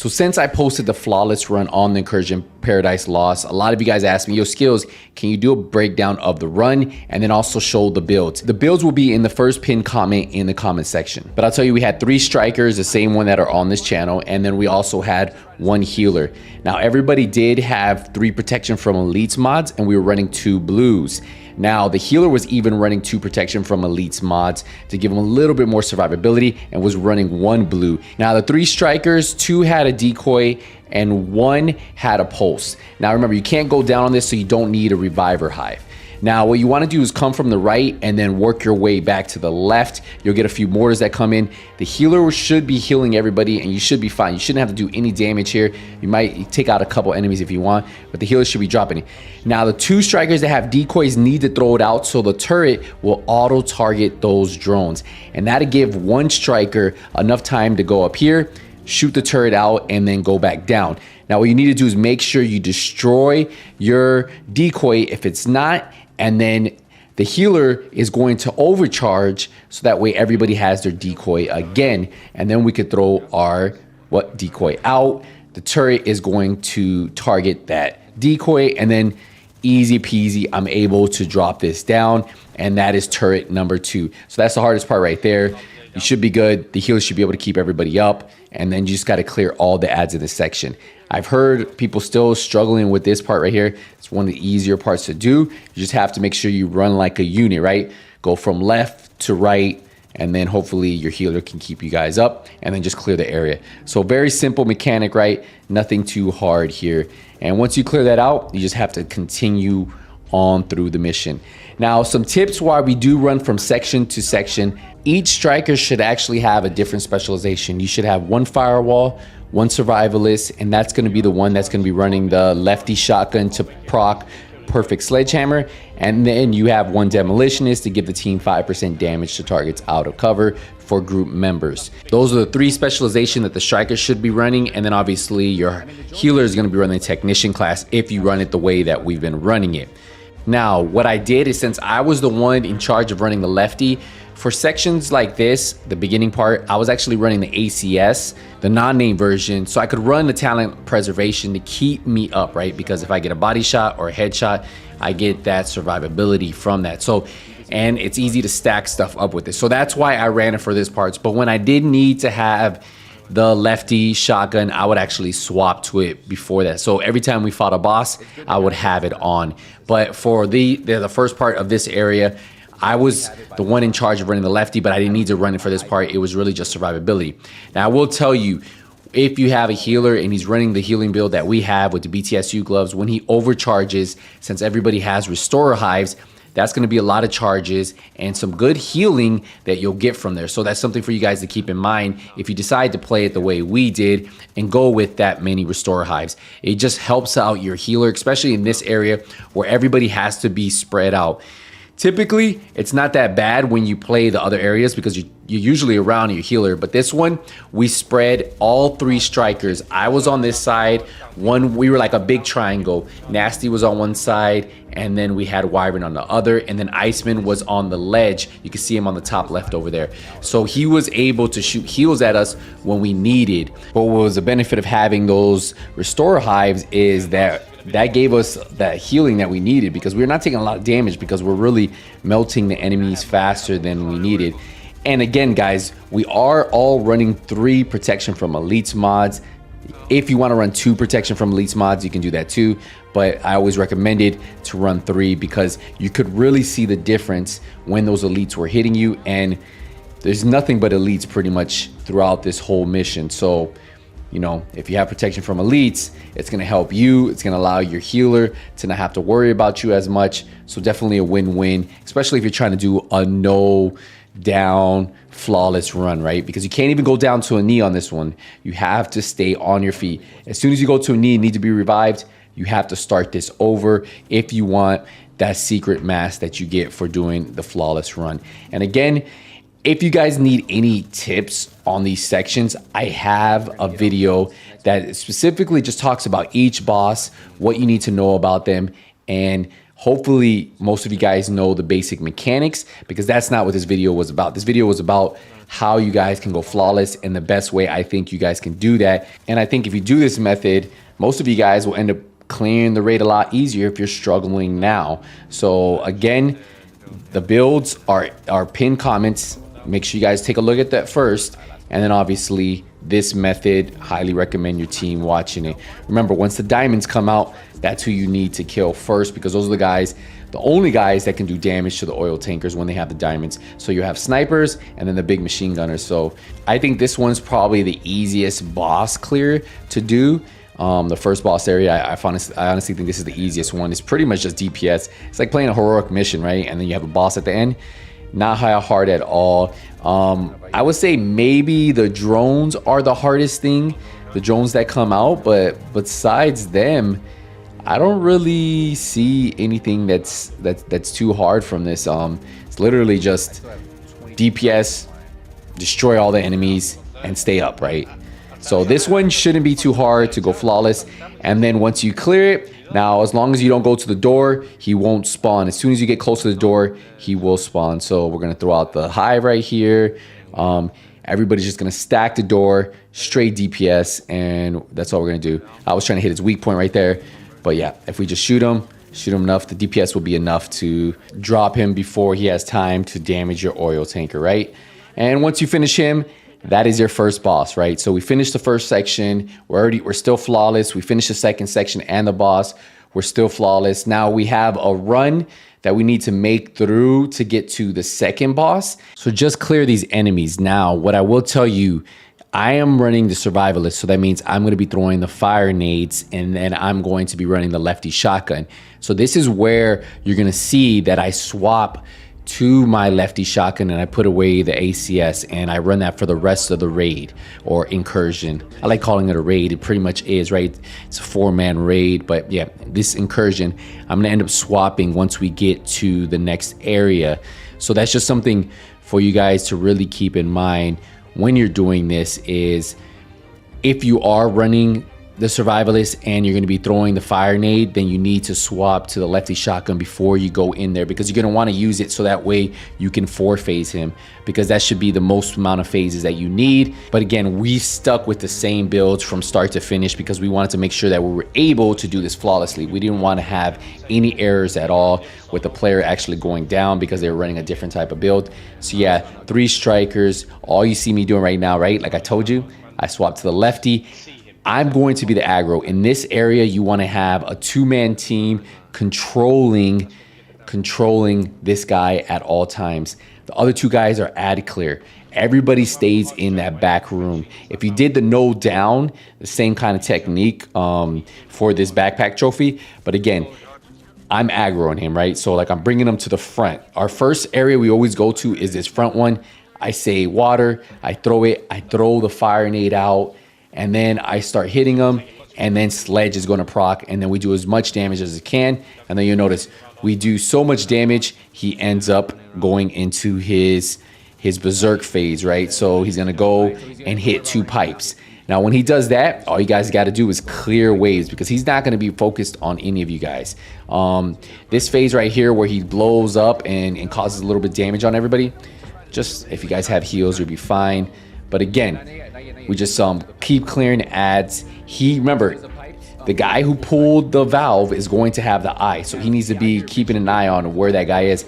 So since I posted the flawless run on the Incursion Paradise Lost, a lot of you guys asked me, yo Skills, can you do a breakdown of the run and then also show the builds? The builds will be in the first pinned comment in the comment section. But I'll tell you, we had 3 strikers, the same one that are on this channel, and then we also had 1 healer. Now everybody did have 3 protection from elites mods, and we were running 2 blues. Now the healer was even running 2 protection from elites mods to give him a little bit more survivability, and was running 1 blue. Now the 3 strikers, 2 had a decoy and 1 had a pulse. Now remember, you can't go down on this, so you don't need a reviver hive. Now what you want to do is come from the right and then work your way back to the left. You'll get a few mortars that come in. The healer should be healing everybody and you should be fine. You shouldn't have to do any damage here. You might take out a couple enemies if you want, but the healer should be dropping it. Now the 2 strikers that have decoys need to throw it out so the turret will auto target those drones. And that'll give 1 striker enough time to go up here, shoot the turret out, and then go back down. Now what you need to do is make sure you destroy your decoy if it's not, and then the healer is going to overcharge so that way everybody has their decoy again, and then we could throw our decoy out. The turret is going to target that decoy, and then easy peasy, I'm able to drop this down, and that is turret number 2. So that's the hardest part right there. You should be good. The healer should be able to keep everybody up, and then you just got to clear all the ads in this section. I've heard people still struggling with this part right here. It's one of the easier parts to do. You just have to make sure you run like a unit, right? Go from left to right, and then hopefully your healer can keep you guys up, and then just clear the area. So very simple mechanic, right? Nothing too hard here. And once you clear that out, you just have to continue on through the mission. Now, some tips why we do run from section to section. Each striker should actually have a different specialization. You should have 1 firewall, 1 survivalist, and that's going to be the one that's going to be running the lefty shotgun to proc perfect sledgehammer, and then you have 1 demolitionist to give the team 5% damage to targets out of cover for group members. Those are the 3 specializations that the striker should be running, and then obviously your healer is going to be running the technician class if you run it the way that we've been running it. Now what I did is, since I was the one in charge of running the lefty, for sections like this, the beginning part, I was actually running the ACS, the non-name version, so I could run the talent preservation to keep me up, right? Because if I get a body shot or a headshot, I get that survivability from that. So, and it's easy to stack stuff up with it. So that's why I ran it for this parts. But when I did need to have the lefty shotgun, I would actually swap to it before that. So every time we fought a boss, I would have it on. But for the first part of this area, I was the one in charge of running the lefty, but I didn't need to run it for this part. It was really just survivability. Now I will tell you, if you have a healer and he's running the healing build that we have with the BTSU gloves, when he overcharges, since everybody has restorer hives, that's going to be a lot of charges and some good healing that you'll get from there. So that's something for you guys to keep in mind if you decide to play it the way we did and go with that many restorer hives. It just helps out your healer, especially in this area where everybody has to be spread out. Typically, it's not that bad when you play the other areas because you're usually around your healer, but this one, we spread all 3 strikers. I was on this side, we were like a big triangle. Nasty was on one side, and then we had Wyvern on the other, and then Iceman was on the ledge. You can see him on the top left over there. So he was able to shoot heals at us when we needed. But what was the benefit of having those restorer hives is that gave us that healing that we needed, because we're not taking a lot of damage because we're really melting the enemies faster than we needed. And again, guys, we are all running 3 protection from elites mods. If you want to run 2 protection from elites mods, you can do that too, but I always recommended to run 3 because you could really see the difference when those elites were hitting you, and there's nothing but elites pretty much throughout this whole mission. So you know, if you have protection from elites, it's going to help you. It's going to allow your healer to not have to worry about you as much. So definitely a win-win, especially if you're trying to do a no down flawless run, right? Because you can't even go down to a knee on this one. You have to stay on your feet. As soon as you go to a knee and need to be revived, you have to start this over if you want that secret mask that you get for doing the flawless run. And again, if you guys need any tips on these sections, I have a video that specifically just talks about each boss, what you need to know about them, and hopefully most of you guys know the basic mechanics, because that's not what this video was about. This video was about how you guys can go flawless and the best way I think you guys can do that. And I think if you do this method, most of you guys will end up clearing the raid a lot easier if you're struggling now. So again, the builds are pinned comments. Make sure you guys take a look at that first. And then obviously this method, highly recommend your team watching it. Remember, once the diamonds come out, that's who you need to kill first, because those are the guys, the only guys that can do damage to the oil tankers when they have the diamonds. So you have snipers and then the big machine gunners. So I think this one's probably the easiest boss clear to do. The first boss area, I honestly think this is the easiest one. It's pretty much just DPS. It's like playing a heroic mission, right? And then you have a boss at the end. Not hard at all. I would say maybe the drones are the hardest thing, the drones that come out, but besides them, I don't really see anything that's too hard from this. It's literally just DPS, destroy all the enemies, and stay up, right? So this one shouldn't be too hard to go flawless. And then once you clear it, now as long as you don't go to the door, he won't spawn. As soon as you get close to the door, he will spawn. So we're gonna throw out the hive right here. Everybody's just gonna stack the door, straight DPS, and that's all we're gonna do. I was trying to hit his weak point right there, but yeah, if we just shoot him enough, the DPS will be enough to drop him before he has time to damage your oil tanker, right? And once you finish him, that is your first boss, right? So we finished the first section. We're still flawless. We finished the second section and the boss. We're still flawless. Now we have a run that we need to make through to get to the second boss. So just clear these enemies. Now, what I will tell you, I am running the survivalist. So that means I'm going to be throwing the fire nades, and then I'm going to be running the lefty shotgun. So this is where you're going to see that I swap to my lefty shotgun and I put away the ACS, and I run that for the rest of the raid or incursion. I like calling it a raid. It pretty much is, right? It's a 4-man raid, but yeah, this incursion, I'm gonna end up swapping once we get to the next area. So that's just something for you guys to really keep in mind when you're doing this, is if you are running the survivalist and you're going to be throwing the fire nade, then you need to swap to the lefty shotgun before you go in there, because you're going to want to use it so that way you can 4-phase him, because that should be the most amount of phases that you need. But again, we stuck with the same builds from start to finish because we wanted to make sure that we were able to do this flawlessly. We didn't want to have any errors at all with the player actually going down because they were running a different type of build. So yeah, 3 strikers, all you see me doing right now, right? Like I told you, I swapped to the lefty. I'm going to be the aggro. In this area, you want to have a 2-man team controlling this guy at all times. The other 2 guys are ad clear. Everybody stays in that back room. If you did the no down, the same kind of technique for this backpack trophy, but again, I'm aggroing him, right? So like I'm bringing him to the front. Our first area we always go to is this front one. I say water, I throw it, I throw the fire nade out, and then I start hitting them, and then sledge is going to proc, and then we do as much damage as it can, and then you'll notice we do so much damage, he ends up going into his berserk phase, right? So he's going to go and hit 2 pipes. Now, when he does that, all you guys got to do is clear waves, because he's not going to be focused on any of you guys. This phase right here where he blows up and causes a little bit of damage on everybody, just if you guys have heals, you'll be fine. But again, we just keep clearing ads. Remember, the guy who pulled the valve is going to have the eye, so he needs to be keeping an eye on where that guy is.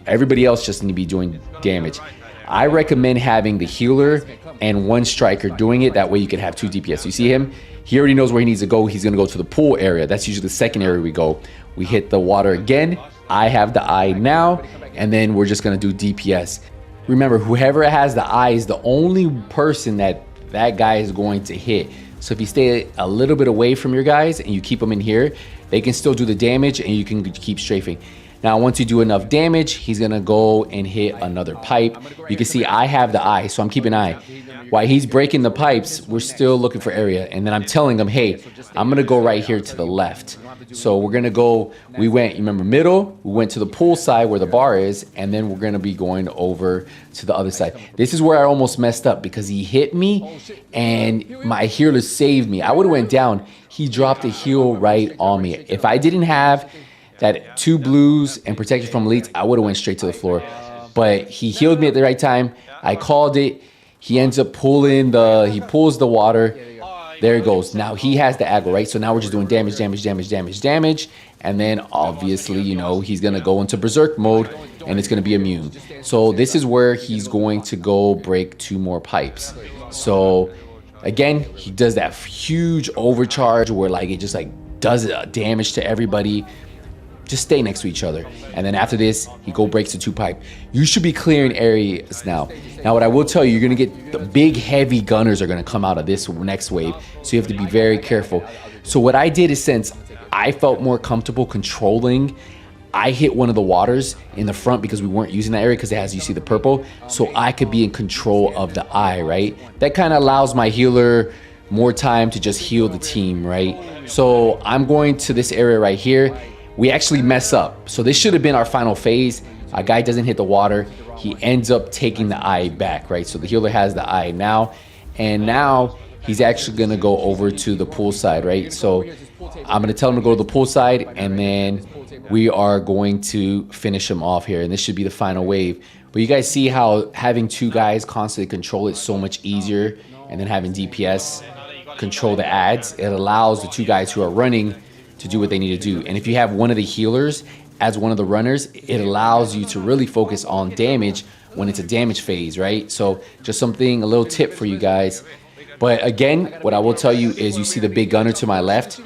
Everybody else just need to be doing damage. I recommend having the healer and 1 striker doing it. That way you can have 2 DPS. You see him? He already knows where he needs to go. He's going to go to the pool area. That's usually the second area we go. We hit the water again. I have the eye now, and then we're just going to do DPS. Remember, whoever has the eye is the only person that guy is going to hit. So if you stay a little bit away from your guys and you keep them in here, they can still do the damage and you can keep strafing. Now, once you do enough damage, he's gonna go and hit another pipe. You can see I have the eye, so I'm keeping an eye. While he's breaking the pipes, we're still looking for area. And then I'm telling him, hey, I'm gonna go right here to the left. So we're gonna go, you remember middle, we went to the pool side where the bar is, and then we're gonna be going over to the other side. This is where I almost messed up because he hit me and my healer saved me. I would've went down. He dropped a heal right on me. If I didn't have that 2 blues and protection from elites, I would've went straight to the floor. But he healed me at the right time. I called it. He ends up he pulls the water. There he goes. Now he has the aggro, right? So now we're just doing damage, damage, damage, damage, damage. And then obviously, you know, he's going to go into berserk mode and it's going to be immune. So this is where he's going to go break 2 more pipes. So again, he does that huge overcharge where like it just like does damage to everybody. Just stay next to each other. And then after this, he breaks the 2 pipe. You should be clearing areas now. Now, what I will tell you, you're going to get the big, heavy gunners are going to come out of this next wave. So you have to be very careful. So what I did is, since I felt more comfortable controlling, I hit one of the waters in the front because we weren't using that area because it has, you see the purple. So I could be in control of the eye, right? That kind of allows my healer more time to just heal the team, right? So I'm going to this area right here. We actually mess up. So this should have been our final phase. Our guy doesn't hit the water. He ends up taking the eye back, right? So the healer has the eye now. And now he's actually gonna go over to the pool side, right? So I'm gonna tell him to go to the pool side, and then we are going to finish him off here. And this should be the final wave. But you guys see how having 2 guys constantly control it so much easier, and then having DPS control the ads, it allows the 2 guys who are running to do what they need to do. And if you have one of the healers as one of the runners, it allows you to really focus on damage when it's a damage phase, right? So just a little tip for you guys. But again, what I will tell you is, you see the big gunner to my left,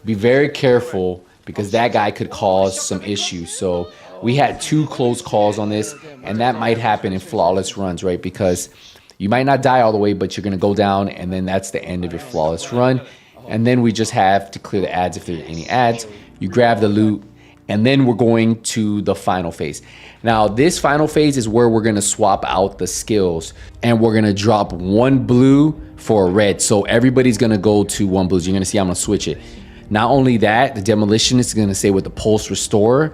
be very careful because that guy could cause some issues. So we had 2 close calls on this, and that might happen in flawless runs, right? Because you might not die all the way, but you're gonna go down, and then that's the end of your flawless run. And then we just have to clear the ads if there are any ads. You grab the loot, and then we're going to the final phase. Now, this final phase is where we're gonna swap out the skills, and we're gonna drop 1 blue for a red. So everybody's gonna go to 1 blue. You're gonna see I'm gonna switch it. Not only that, the demolition is gonna say with the pulse restore.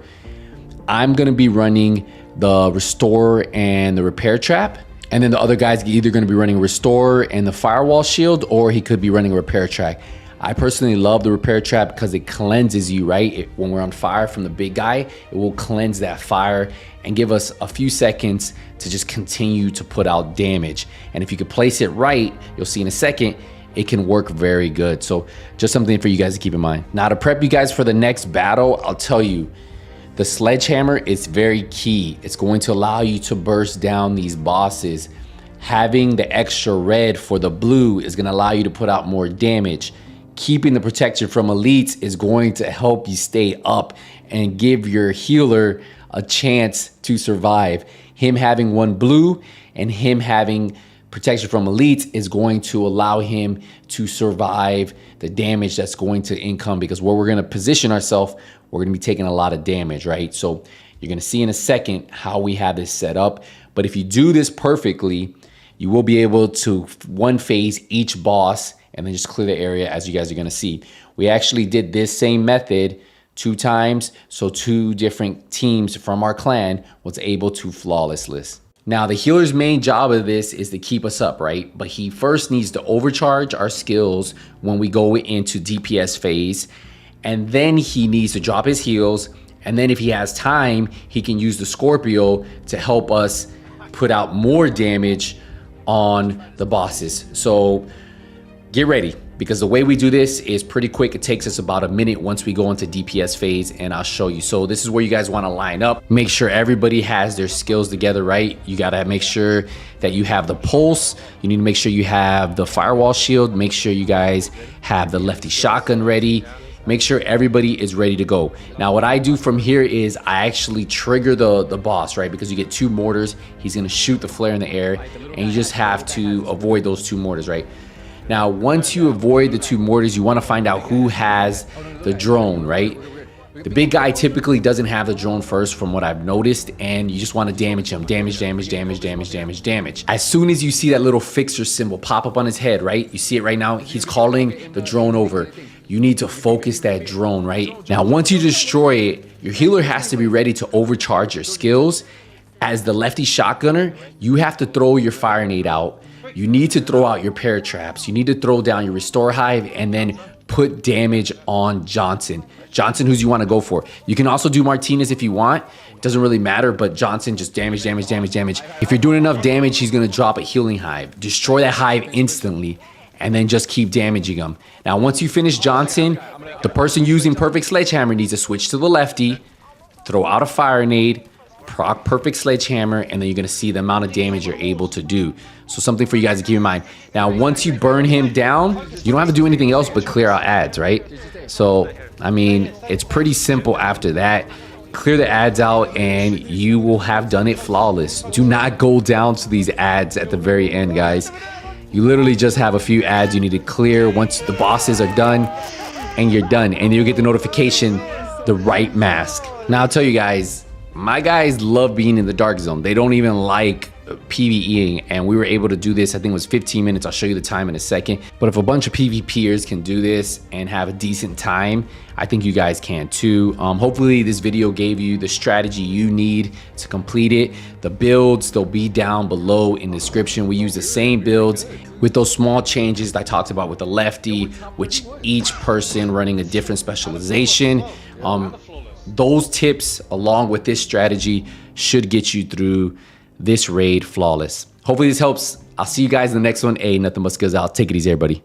I'm gonna be running the restore and the repair trap. And then the other guy's either gonna be running restore and the firewall shield, or he could be running a repair trap. I personally love the repair trap because it cleanses you, right? When we're on fire from the big guy, it will cleanse that fire and give us a few seconds to just continue to put out damage. And if you could place it right, you'll see in a second, it can work very good. So just something for you guys to keep in mind. Now, to prep you guys for the next battle, I'll tell you, the sledgehammer is very key. It's going to allow you to burst down these bosses. Having the extra red for the blue is gonna allow you to put out more damage. Keeping the protection from elites is going to help you stay up and give your healer a chance to survive. Him having 1 blue and him having protection from elites is going to allow him to survive the damage that's going to income, because where we're going to position ourselves, we're going to be taking a lot of damage, right? So you're going to see in a second how we have this set up. But if you do this perfectly, you will be able to 1 phase each boss and then just clear the area, as you guys are gonna see. We actually did this same method 2 times, so 2 different teams from our clan was able to flawless list. Now, the healer's main job of this is to keep us up, right? But he first needs to overcharge our skills when we go into DPS phase, and then he needs to drop his heals, and then if he has time, he can use the Scorpio to help us put out more damage on the bosses. So get ready, because the way we do this is pretty quick. It takes us about a minute once we go into DPS phase, and I'll show you. So this is where you guys want to line up. Make sure everybody has their skills together, right? You got to make sure that you have the pulse. You need to make sure you have the firewall shield. Make sure you guys have the lefty shotgun ready. Make sure everybody is ready to go. Now, what I do from here is I actually trigger the boss, right? Because you get 2 mortars. He's going to shoot the flare in the air, and you just have to avoid those 2 mortars, right? Now, once you avoid the 2 mortars, you want to find out who has the drone, right? The big guy typically doesn't have the drone first, from what I've noticed, and you just want to damage him. Damage, damage, damage, damage, damage, damage. As soon as you see that little fixer symbol pop up on his head, right? You see it right now? He's calling the drone over. You need to focus that drone, right? Now, once you destroy it, your healer has to be ready to overcharge your skills. As the lefty shotgunner, you have to throw your fire nade out. You need to throw out your paratraps. You need to throw down your restore hive and then put damage on Johnson. Johnson, who's you want to go for. You can also do Martinez if you want. It doesn't really matter, but Johnson, just damage, damage, damage, damage. If you're doing enough damage, he's going to drop a healing hive. Destroy that hive instantly, and then just keep damaging him. Now, once you finish Johnson, the person using Perfect Sledgehammer needs to switch to the lefty, throw out a Fire Nade, proc Perfect Sledgehammer, and then you're going to see the amount of damage you're able to do. So something for you guys to keep in mind. Now, once you burn him down, you don't have to do anything else but clear out ads, right? So, I mean, it's pretty simple after that. Clear the ads out and you will have done it flawless. Do not go down to these ads at the very end, guys. You literally just have a few ads you need to clear once the bosses are done, and you're done. And you'll get the notification, the right mask. Now, I'll tell you guys, my guys love being in the dark zone. They don't even like PvEing, and we were able to do this. I think it was 15 minutes. I'll show you the time in a second. But if a bunch of PvPers can do this and have a decent time, I think you guys can too. Hopefully this video gave you the strategy you need to complete it. The builds, they'll be down below in the description. We use the same builds with those small changes that I talked about with the lefty, which each person running a different specialization. Those tips along with this strategy should get you through this raid flawless. Hopefully this helps. I'll see you guys in the next one. Nothing but skills out. Take it easy, everybody.